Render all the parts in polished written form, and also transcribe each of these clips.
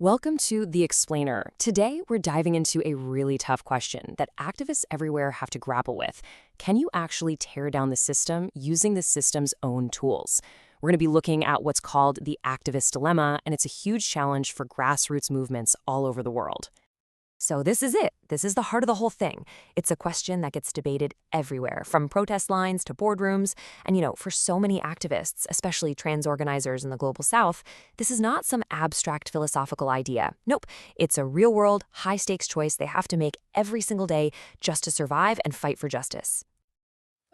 Welcome to The Explainer. Today, we're diving into a really tough question that activists everywhere have to grapple with. Can you actually tear down the system using the system's own tools? We're going to be looking at what's called the activist dilemma, and it's a huge challenge for grassroots movements all over the world. So this is it. This is the heart of the whole thing. It's a question that gets debated everywhere, from protest lines to boardrooms. And for so many activists, especially trans organizers in the Global South, this is not some abstract philosophical idea. Nope, it's a real-world, high-stakes choice they have to make every single day just to survive and fight for justice.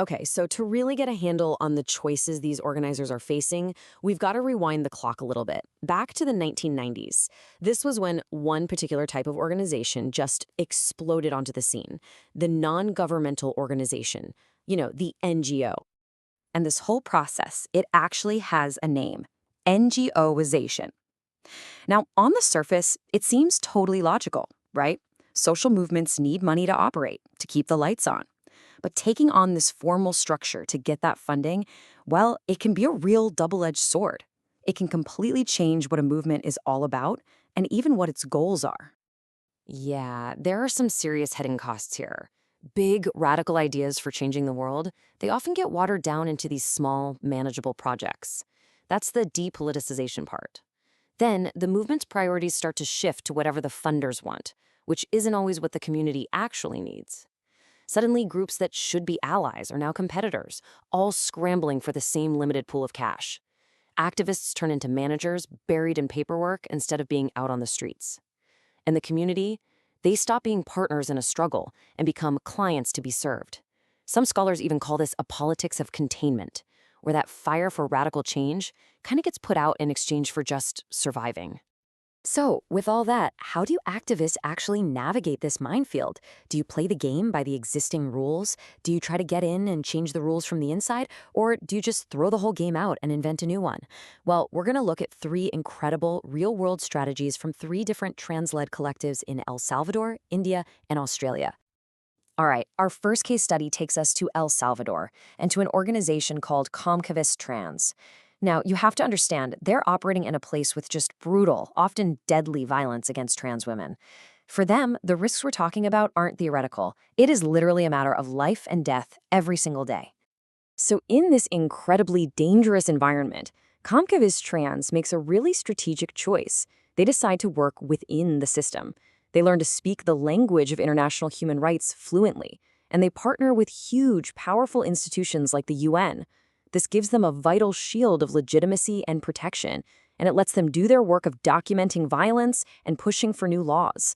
Okay, so to really get a handle on the choices these organizers are facing, we've got to rewind the clock a little bit, back to the 1990s. This was when one particular type of organization just exploded onto the scene, the non-governmental organization, the NGO. And this whole process, it actually has a name: NGOization. Now, on the surface, it seems totally logical, right? Social movements need money to operate, to keep the lights on. But taking on this formal structure to get that funding, well, it can be a real double-edged sword. It can completely change what a movement is all about and even what its goals are. Yeah, there are some serious hidden costs here. Big, radical ideas for changing the world, they often get watered down into these small, manageable projects. That's the depoliticization part. Then, the movement's priorities start to shift to whatever the funders want, which isn't always what the community actually needs. Suddenly, groups that should be allies are now competitors, all scrambling for the same limited pool of cash. Activists turn into managers buried in paperwork instead of being out on the streets. And the community, they stop being partners in a struggle and become clients to be served. Some scholars even call this a politics of containment, where that fire for radical change kind of gets put out in exchange for just surviving. So, with all that, how do activists actually navigate this minefield? Do you play the game by the existing rules? Do you try to get in and change the rules from the inside? Or do you just throw the whole game out and invent a new one? Well, we're going to look at three incredible real-world strategies from three different trans-led collectives in El Salvador, India, and Australia. All right, our first case study takes us to El Salvador and to an organization called Comcavist Trans. Now, you have to understand, they're operating in a place with just brutal, often deadly violence against trans women. For them, the risks we're talking about aren't theoretical. It is literally a matter of life and death every single day. So in this incredibly dangerous environment, Comcavist Trans makes a really strategic choice. They decide to work within the system. They learn to speak the language of international human rights fluently, and they partner with huge, powerful institutions like the UN. This gives them a vital shield of legitimacy and protection, and it lets them do their work of documenting violence and pushing for new laws.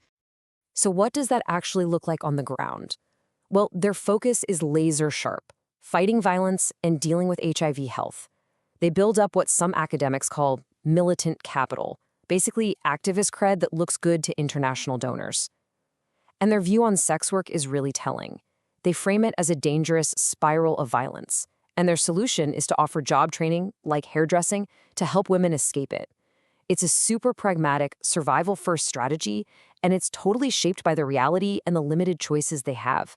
So what does that actually look like on the ground? Well, their focus is laser sharp: fighting violence and dealing with HIV health. They build up what some academics call militant capital, basically activist cred that looks good to international donors. And their view on sex work is really telling. They frame it as a dangerous spiral of violence. And their solution is to offer job training, like hairdressing, to help women escape it. It's a super pragmatic, survival-first strategy, and it's totally shaped by the reality and the limited choices they have.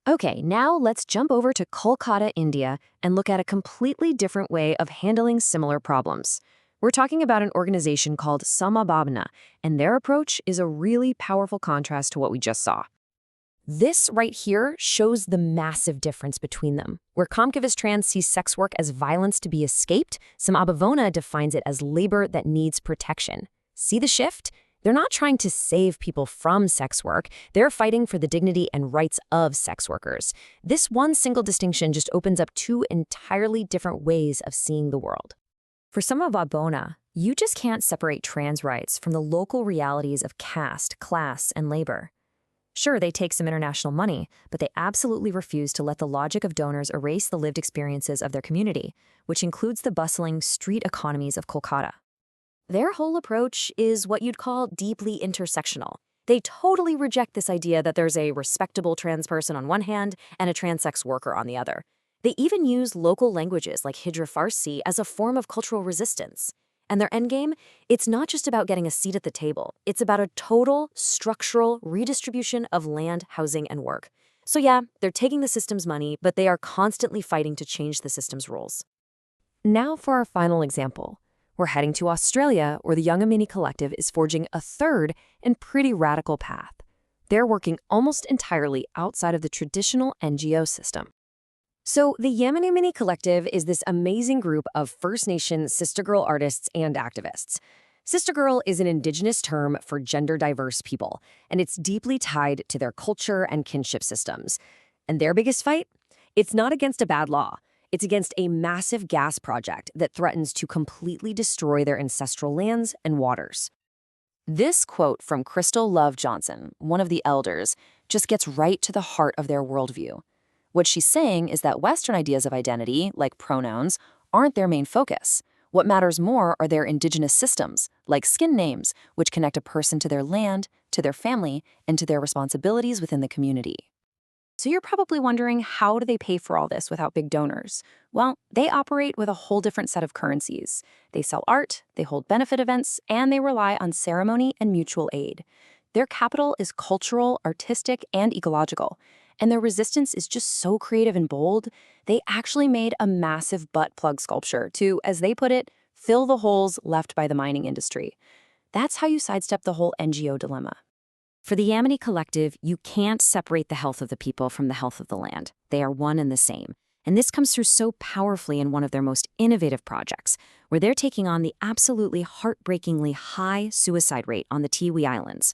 Okay, now let's jump over to Kolkata, India, and look at a completely different way of handling similar problems. We're talking about an organization called Samabhavna, and their approach is a really powerful contrast to what we just saw. This right here shows the massive difference between them. Where Comcavist Trans sees sex work as violence to be escaped, Samabhavona defines it as labor that needs protection. See the shift? They're not trying to save people from sex work. They're fighting for the dignity and rights of sex workers. This one single distinction just opens up two entirely different ways of seeing the world. For Samabhavona, you just can't separate trans rights from the local realities of caste, class, and labor. Sure, they take some international money, but they absolutely refuse to let the logic of donors erase the lived experiences of their community, which includes the bustling street economies of Kolkata. Their whole approach is what you'd call deeply intersectional. They totally reject this idea that there's a respectable trans person on one hand and a transsex worker on the other. They even use local languages like Hijra Farsi as a form of cultural resistance. And their endgame, it's not just about getting a seat at the table. It's about a total, structural redistribution of land, housing, and work. So yeah, they're taking the system's money, but they are constantly fighting to change the system's rules. Now for our final example. We're heading to Australia, where the Young Amini Collective is forging a third and pretty radical path. They're working almost entirely outside of the traditional NGO system. So the Yamini Mini Collective is this amazing group of First Nation sister girl artists and activists. Sister girl is an indigenous term for gender-diverse people, and it's deeply tied to their culture and kinship systems. And their biggest fight? It's not against a bad law. It's against a massive gas project that threatens to completely destroy their ancestral lands and waters. This quote from Crystal Love Johnson, one of the elders, just gets right to the heart of their worldview. What she's saying is that Western ideas of identity, like pronouns, aren't their main focus. What matters more are their indigenous systems, like skin names, which connect a person to their land, to their family, and to their responsibilities within the community. So you're probably wondering, how do they pay for all this without big donors? Well, they operate with a whole different set of currencies. They sell art, they hold benefit events, and they rely on ceremony and mutual aid. Their capital is cultural, artistic, and ecological. And their resistance is just so creative and bold, they actually made a massive butt plug sculpture to, as they put it, fill the holes left by the mining industry. That's how you sidestep the whole NGO dilemma. For the Yamini Collective, you can't separate the health of the people from the health of the land. They are one and the same. And this comes through so powerfully in one of their most innovative projects, where they're taking on the absolutely heartbreakingly high suicide rate on the Tiwi Islands.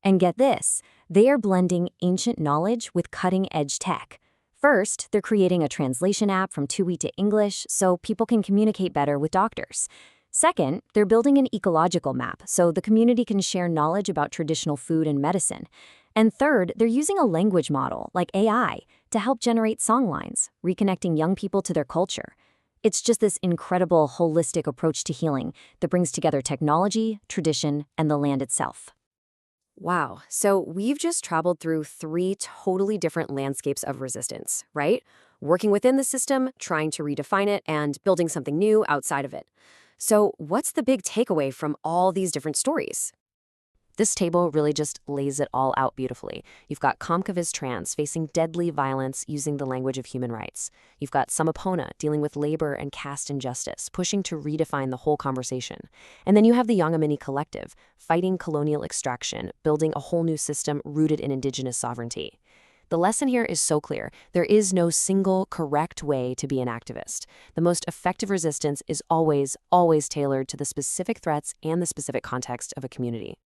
And get this, they are blending ancient knowledge with cutting-edge tech. First, they're creating a translation app from Tiwi to English so people can communicate better with doctors. Second, they're building an ecological map so the community can share knowledge about traditional food and medicine. And third, they're using a language model, like AI, to help generate songlines, reconnecting young people to their culture. It's just this incredible, holistic approach to healing that brings together technology, tradition, and the land itself. Wow, so we've just traveled through 3 totally different landscapes of resistance, right? Working within the system, trying to redefine it, and building something new outside of it. So what's the big takeaway from all these different stories? This table really just lays it all out beautifully. You've got Comcavis Trans facing deadly violence using the language of human rights. You've got Samapona dealing with labor and caste injustice, pushing to redefine the whole conversation. And then you have the Young Amini Collective, fighting colonial extraction, building a whole new system rooted in indigenous sovereignty. The lesson here is so clear. There is no single correct way to be an activist. The most effective resistance is always, always tailored to the specific threats and the specific context of a community.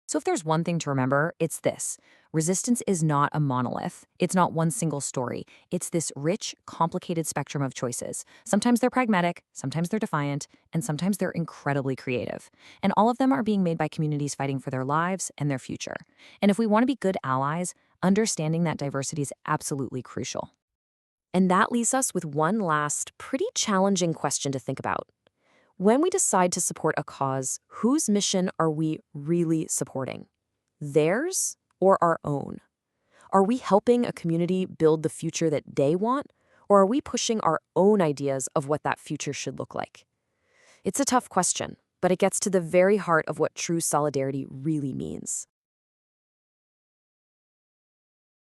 So if there's one thing to remember, it's this. Resistance is not a monolith. It's not one single story. It's this rich, complicated spectrum of choices. Sometimes they're pragmatic, sometimes they're defiant, and sometimes they're incredibly creative. And all of them are being made by communities fighting for their lives and their future. And if we want to be good allies, understanding that diversity is absolutely crucial. And that leaves us with one last, pretty challenging question to think about. When we decide to support a cause, whose mission are we really supporting? Theirs or our own? Are we helping a community build the future that they want, or are we pushing our own ideas of what that future should look like? It's a tough question, but it gets to the very heart of what true solidarity really means.